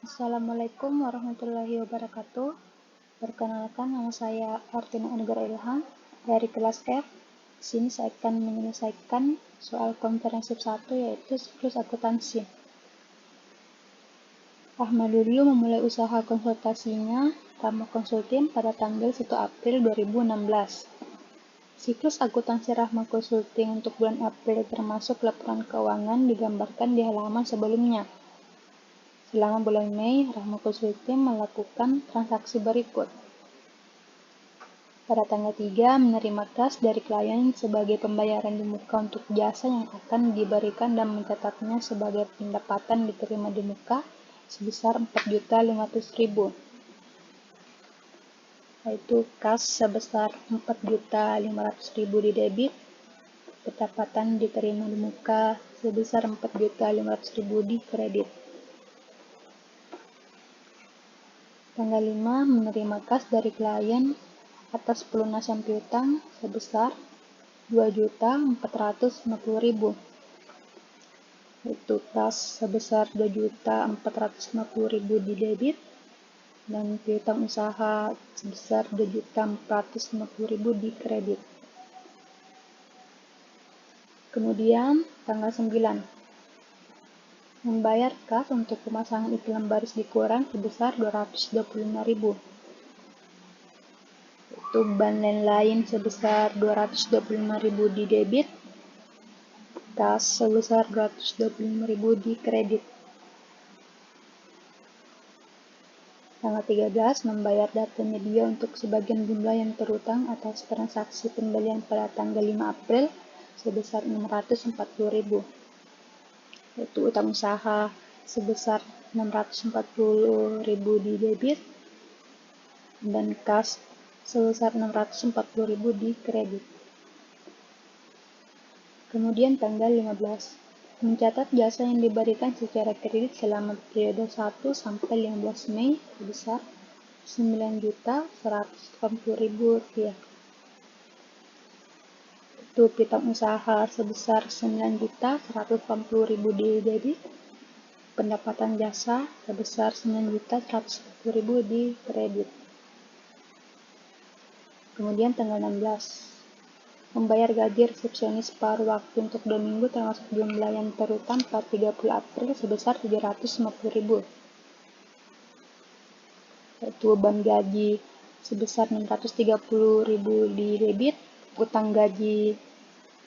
Assalamualaikum warahmatullahi wabarakatuh. Perkenalkan, nama saya Artina Anugara Ilham dari kelas F. Di sini saya akan menyelesaikan soal komprehensif 1, yaitu siklus akuntansi. Ahmad Dulu memulai usaha konsultasinya Rahma Konsulting pada tanggal 1 April 2016. Siklus akuntansi Rahma Konsulting untuk bulan April termasuk laporan keuangan digambarkan di halaman sebelumnya. Selama bulan Mei, Rahma Konsulting melakukan transaksi berikut. Pada tanggal 3, menerima kas dari klien sebagai pembayaran di muka untuk jasa yang akan diberikan dan mencatatnya sebagai pendapatan diterima di muka sebesar 4.500.000. Yaitu kas sebesar 4.500.000 di debit, pendapatan diterima di muka sebesar 4.500.000 di kredit. Tanggal 5, menerima kas dari klien atas pelunasan piutang sebesar 2.450.000. Yaitu kas sebesar 2.450.000 di debit dan piutang usaha sebesar 2.450.000 di kredit. Kemudian tanggal 9, membayar kas untuk pemasangan iklan baris di koran sebesar 225.000. Itu ban lain sebesar 225.000 di debit, kas sebesar 225.000 di kredit. Tanggal 13, membayar data media untuk sebagian jumlah yang terutang atas transaksi pembelian pada tanggal 5 April sebesar 640.000. Yaitu utang usaha sebesar 640.000 di debit dan kas sebesar 640.000 di kredit. Kemudian tanggal 15, mencatat jasa yang diberikan secara kredit selama periode 1 sampai 15 Mei sebesar 9.180.000 rupiah. Itu piutang usaha sebesar 9.180.000 di debit, pendapatan jasa sebesar 9.180.000 di kredit. Kemudian tanggal 16, membayar gaji resepsionis separuh waktu untuk 2 minggu termasuk jumlah yang terutang pada 30 April sebesar 750.000. Yaitu beban gaji sebesar 630.000 di debit, utang gaji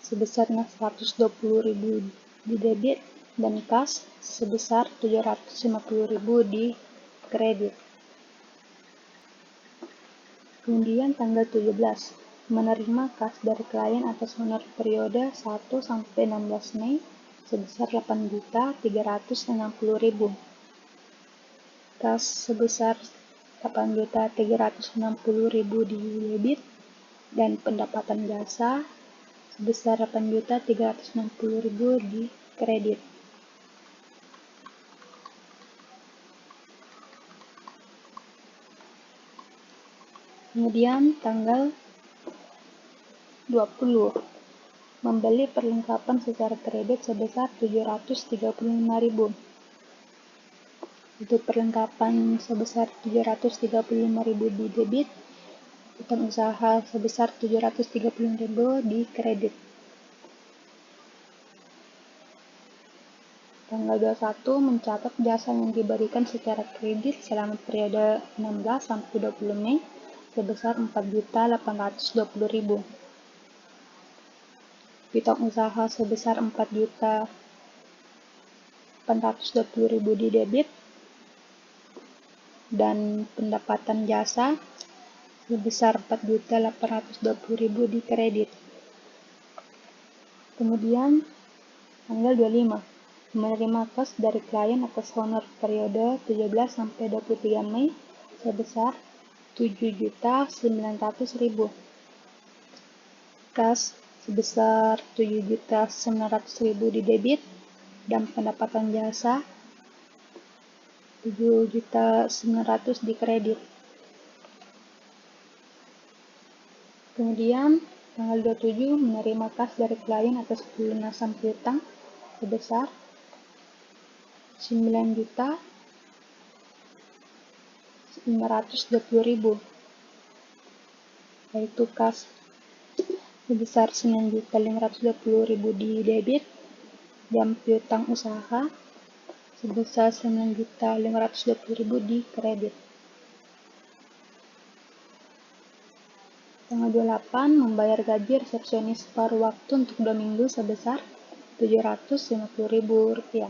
sebesar 120.000 di debit, dan kas sebesar 750.000 di kredit. Kemudian tanggal 17, menerima kas dari klien atas honor periode 1 sampai 16 Mei sebesar 8.360.000. Kas sebesar 8.360.000 di debit dan pendapatan jasa sebesar 8.360.000 di kredit. Kemudian tanggal 20, membeli perlengkapan secara kredit sebesar 735.000. Itu perlengkapan sebesar 735.000 di debit, utang usaha sebesar 735.000 di kredit. Tanggal 21, mencatat jasa yang diberikan secara kredit selama periode 16 sampai 20 Mei sebesar 4.820.000. Piutang usaha sebesar 4.820.000 di debit dan pendapatan jasa sebesar 4.820.000 di kredit. Kemudian tanggal 25, menerima kas dari klien atas honor periode 17 sampai 23 Mei sebesar 7.900.000. Kas sebesar 7.900.000 di debit dan pendapatan jasa 7.900.000 di kredit. Kemudian tanggal 27, menerima kas dari klien atas pelunasan piutang sebesar 9 juta 520.000, yaitu kas sebesar 9.520.000 di debit dan piutang usaha sebesar 9.520.000 di kredit. Tanggal 28 membayar gaji resepsionis paruh waktu untuk 2 minggu sebesar Rp750.000.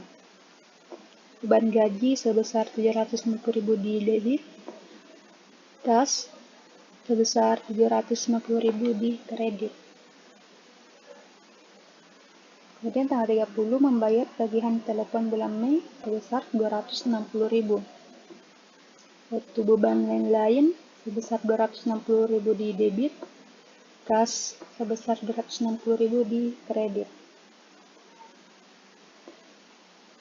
Beban gaji sebesar Rp750.000 di debit, kas sebesar Rp750.000 di kredit. Kemudian tanggal 30 membayar tagihan telepon bulan Mei sebesar Rp260.000. Yaitu beban lain-lain sebesar Rp260.000 di debit, kas sebesar Rp260.000 di kredit.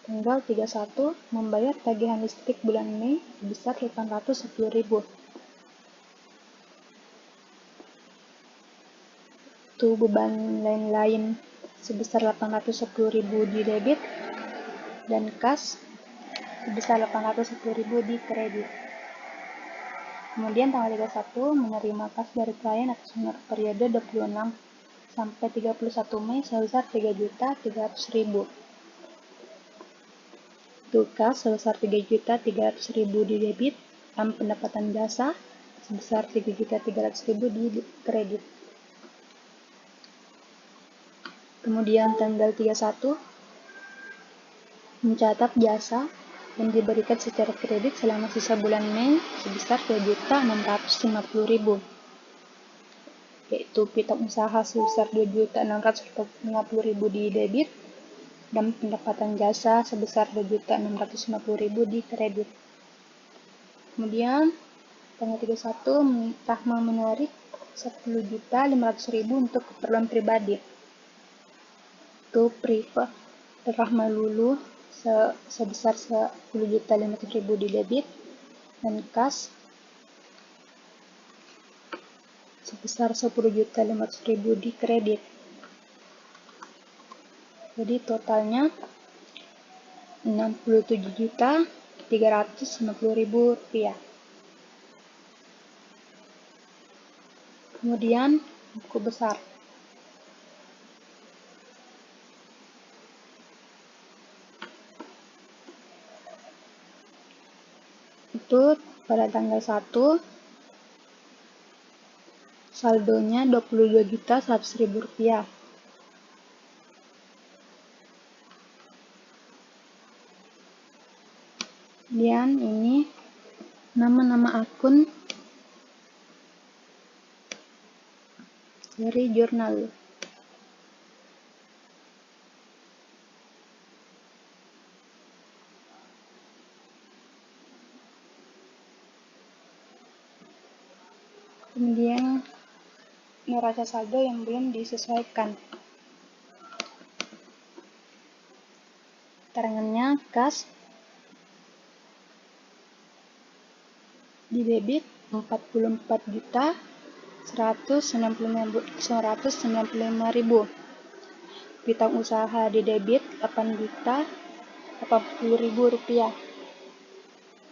Tanggal 31 membayar tagihan listrik bulan Mei sebesar Rp810.000. Itu beban lain-lain sebesar Rp810.000 di debit dan kas sebesar Rp810.000 di kredit. Kemudian tanggal 31 menerima kas dari klien atas honor periode 26 sampai 31 Mei sebesar Rp3.300.000. Itu kas sebesar Rp3.300.000 di debit dan pendapatan jasa sebesar Rp3.300.000 di kredit. Kemudian tanggal 31 mencatat jasa yang diberikan secara kredit selama sisa bulan Mei sebesar Rp2.650.000, yaitu piutang usaha sebesar Rp2.650.000 di debit dan pendapatan jasa sebesar Rp2.650.000 di kredit. Kemudian tanggal 31 Rahma menarik Rp10.500.000 untuk keperluan pribadi. Itu privat Rahma Lulu sebesar Rp10.500.000 di debit dan kas sebesar Rp10.500.000 di kredit. Jadi totalnya Rp67.350.000. Kemudian buku besar. Itu pada tanggal 1 saldonya Rp22.100.000. Kemudian ini nama-nama akun dari jurnal. Kemudian neraca saldo yang belum disesuaikan. Keterangannya kas di debit Rp44.195.000. Piutang usaha di debit Rp8.080.000.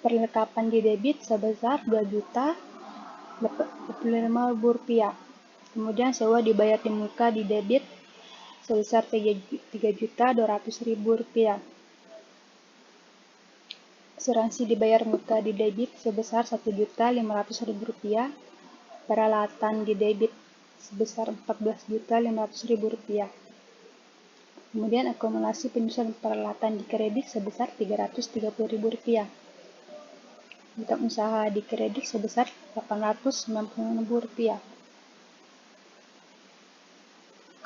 Perlengkapan di debit sebesar Rp2.085.000. Kemudian sewa dibayar di muka di debit sebesar Rp3.200.000. Asuransi dibayar muka di debit sebesar Rp1.500.000. Peralatan di debit sebesar Rp14.500.000. Kemudian akumulasi penyusunan peralatan di kredit sebesar Rp330.000. Piutang usaha di kredit sebesar Rp896.000.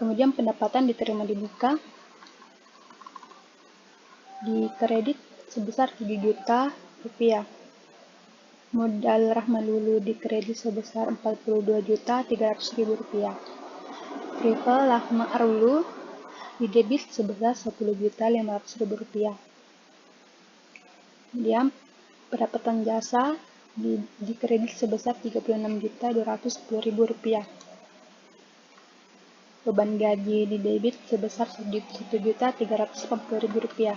Kemudian pendapatan diterima di muka di kredit sebesar Rp7.000.000. Modal Rahma Lulu di kredit sebesar Rp42.300.000. Prival Rahma Lulu di debit sebesar Rp10.500.000. Kemudian pendapatan jasa di kredit sebesar Rp36.210.000. Beban gaji di debit sebesar Rp1.380.000.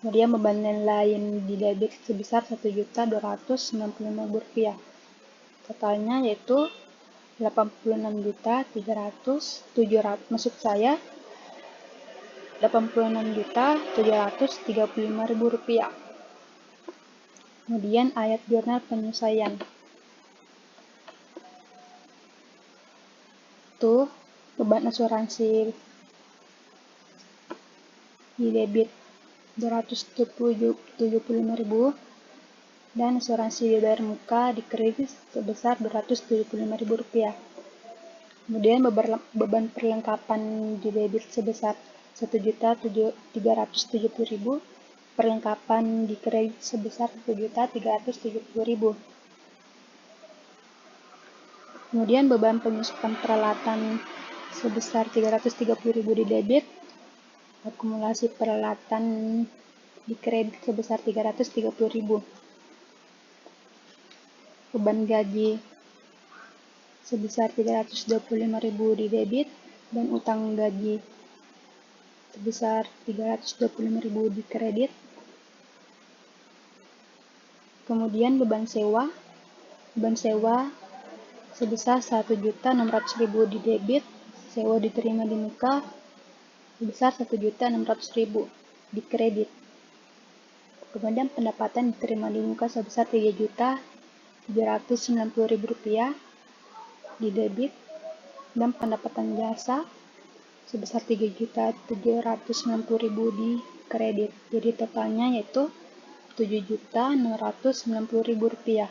Kemudian beban lain di debit sebesar Rp1.295.000. Totalnya yaitu Rp86.700.000, maksud saya Rp86.735.000. Kemudian ayat jurnal penyesuaian. Itu beban asuransi di debit Rp275.000 dan asuransi dibayar muka di kredit sebesar Rp275.000. Kemudian beban perlengkapan di debit sebesar Rp1.370.000, perlengkapan di kredit sebesar Rp1.370.000. Kemudian beban penyusupan peralatan sebesar Rp330.000 di debit, akumulasi peralatan di kredit sebesar Rp330.000. Beban gaji sebesar Rp325.000 di debit dan utang gaji sebesar Rp325.000 di kredit. Kemudian beban sewa sebesar Rp1.600.000 di debit, sewa diterima di muka sebesar Rp1.600.000 di kredit. Kemudian pendapatan diterima di muka sebesar Rp3.790.000 di debit dan pendapatan jasa sebesar Rp3.790.000 di kredit. Jadi totalnya yaitu Rp7.690.000.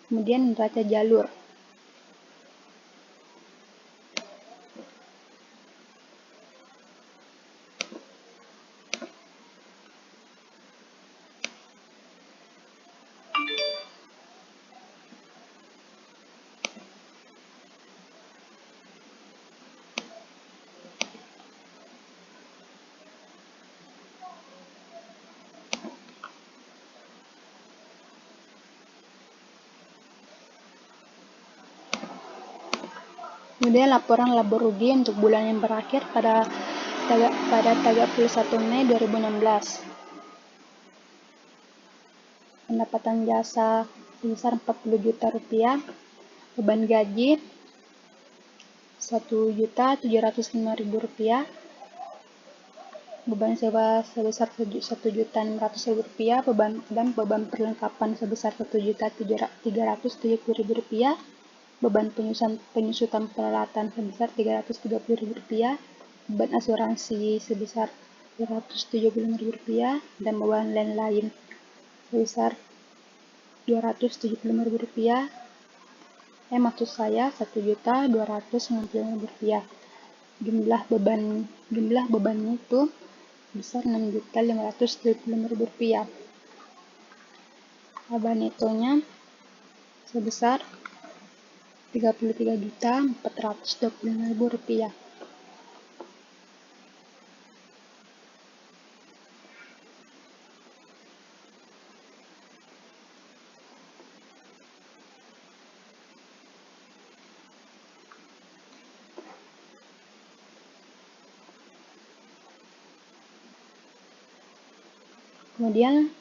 Kemudian neraca jalur. Kemudian laporan laba rugi untuk bulan yang berakhir pada 31 Mei 2016. Pendapatan jasa sebesar Rp40 juta, beban gaji Rp1.705.000, beban sewa sebesar Rp1.600.000, dan beban perlengkapan sebesar Rp1.370.000, beban penyusutan peralatan sebesar Rp330.000, beban asuransi sebesar Rp275.000, dan beban lain-lain sebesar Rp275.000. Maksud saya Rp1.295.000. Jumlah bebannya itu besar Rp6.575.000. Laba netonya sebesar Rp33.425.000. Kemudian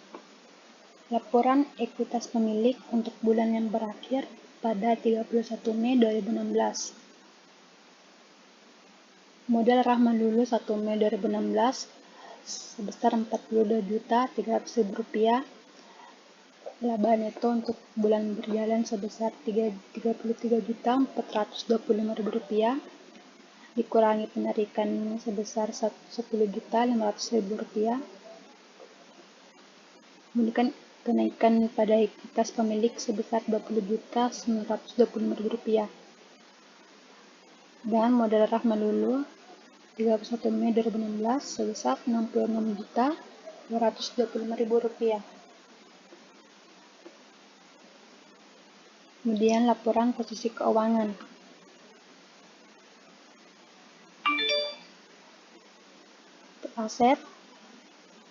laporan ekuitas pemilik untuk bulan yang berakhir pada 31 Mei 2016. Modal Rahman Lulu 1 Mei 2016 sebesar Rp42.300.000. Laba neto untuk bulan berjalan sebesar Rp33.425.000, dikurangi penarikan sebesar Rp10.500.000. Kemudian kenaikan pada ekuitas pemilik sebesar Rp20.925.000. Dan modal Rahman Lulu 31 Mei 2016 sebesar Rp66.225.000. Kemudian laporan posisi keuangan. Aset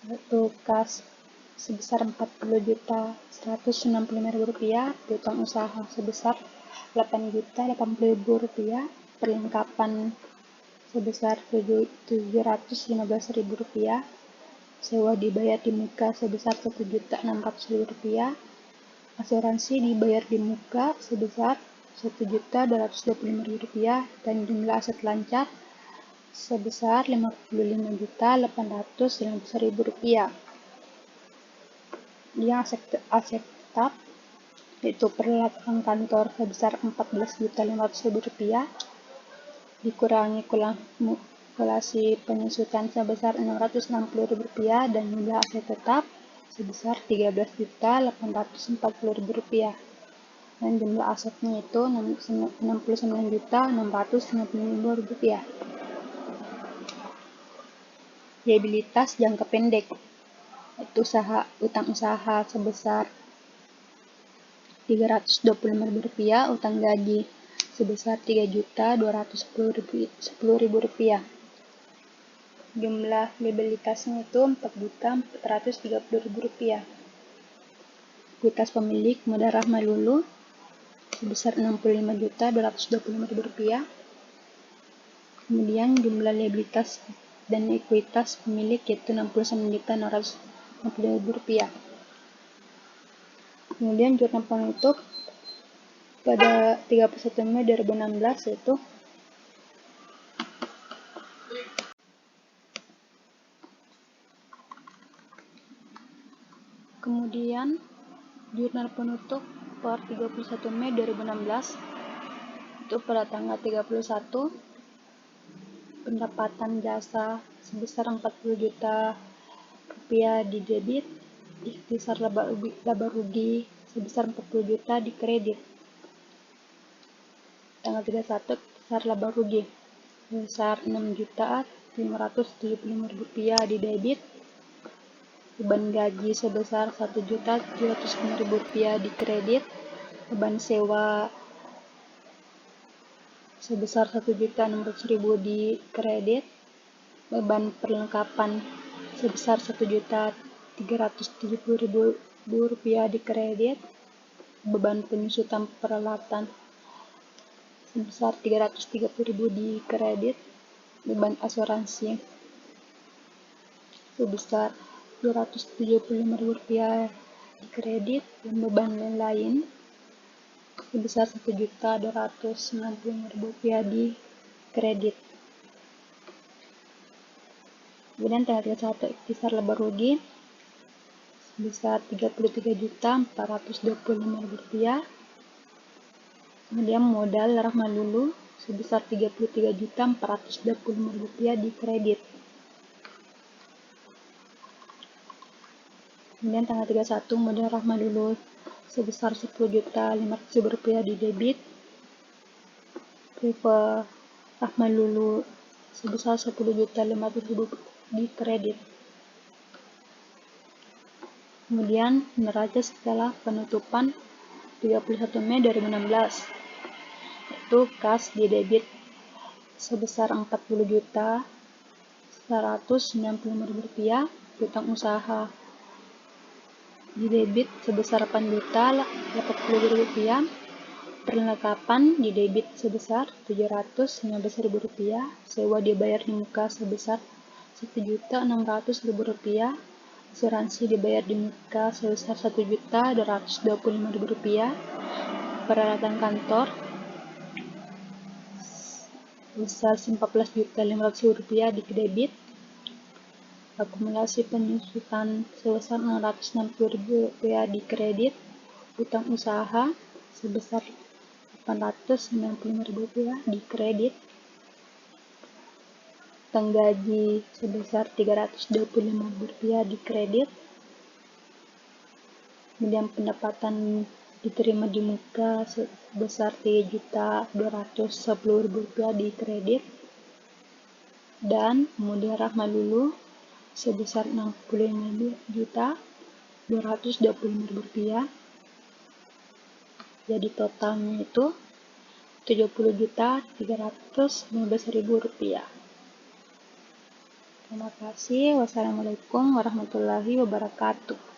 yaitu kas sebesar Rp40.165.000, piutang usaha sebesar Rp8.080.000, perlengkapan sebesar Rp715.000, sewa dibayar di muka sebesar Rp1.600.000, asuransi dibayar di muka sebesar Rp1.225.000, dan jumlah aset lancar sebesar Rp55.819.000. Yang aset tetap yaitu peralatan kantor sebesar Rp14.500.000, dikurangi kalkulasi penyusutan sebesar Rp660.000, dan jumlah aset tetap sebesar Rp13.840.000, dan jumlah asetnya itu Rp69.695.000. Liabilitas jangka pendek yaitu utang usaha sebesar Rp325.000, utang gaji sebesar Rp3.210.000. Jumlah liabilitasnya itu Rp4.430.000. Ekuitas pemilik modal Rahma Lulu sebesar Rp65.225.000. Kemudian jumlah liabilitas dan ekuitas pemilik yaitu Rp69.650.000. Kemudian jurnal penutup pada 31 Mei 2016 yaitu kemudian jurnal penutup per 31 Mei 2016 itu pada tanggal 31 pendapatan jasa sebesar Rp40 juta di debit, ikhtisar laba rugi sebesar 40 juta di kredit. Tanggal 31 ikhtisar laba rugi sebesar Rp6.575.000 di debit, beban gaji sebesar Rp1.705.000 di kredit, beban sewa sebesar Rp1.600.000 di kredit, beban perlengkapan sebesar Rp1.370.000 di kredit, beban penyusutan peralatan sebesar Rp330.000 di kredit, beban asuransi sebesar Rp275.000 di kredit, dan beban lain sebesar Rp1.295.000 di kredit. Kemudian tanggal 31 ikhtisar laba rugi sebesar Rp33.425.000. Kemudian modal Rahma Lulu sebesar Rp33.425.000 di kredit. Kemudian tanggal 31 modal Rahma Lulu sebesar Rp10.500.000 di debit, Priva Rahma Lulu sebesar Rp10.500.000 di kredit. Kemudian neraca setelah penutupan 31 Mei 2016 yaitu kas di debit sebesar Rp40.195.000, utang usaha di debit sebesar Rp8.080.000, perlengkapan di debit sebesar Rp715.000, sewa dibayar di muka sebesar Rp1.600.000, asuransi dibayar di muka sebesar Rp1.225.000, peralatan kantor sebesar Rp14.500.000 di debit, akumulasi penyusutan sebesar Rp660.000 di kredit, utang usaha sebesar Rp895.000 di kredit, utang gaji sebesar Rp325.000 di kredit, kemudian pendapatan diterima di muka sebesar Rp3.210.000 di kredit, dan kemudian Rahma Lulu sebesar Rp65.225.000. Jadi totalnya itu Rp70.315.000. Terima kasih. Wassalamualaikum warahmatullahi wabarakatuh.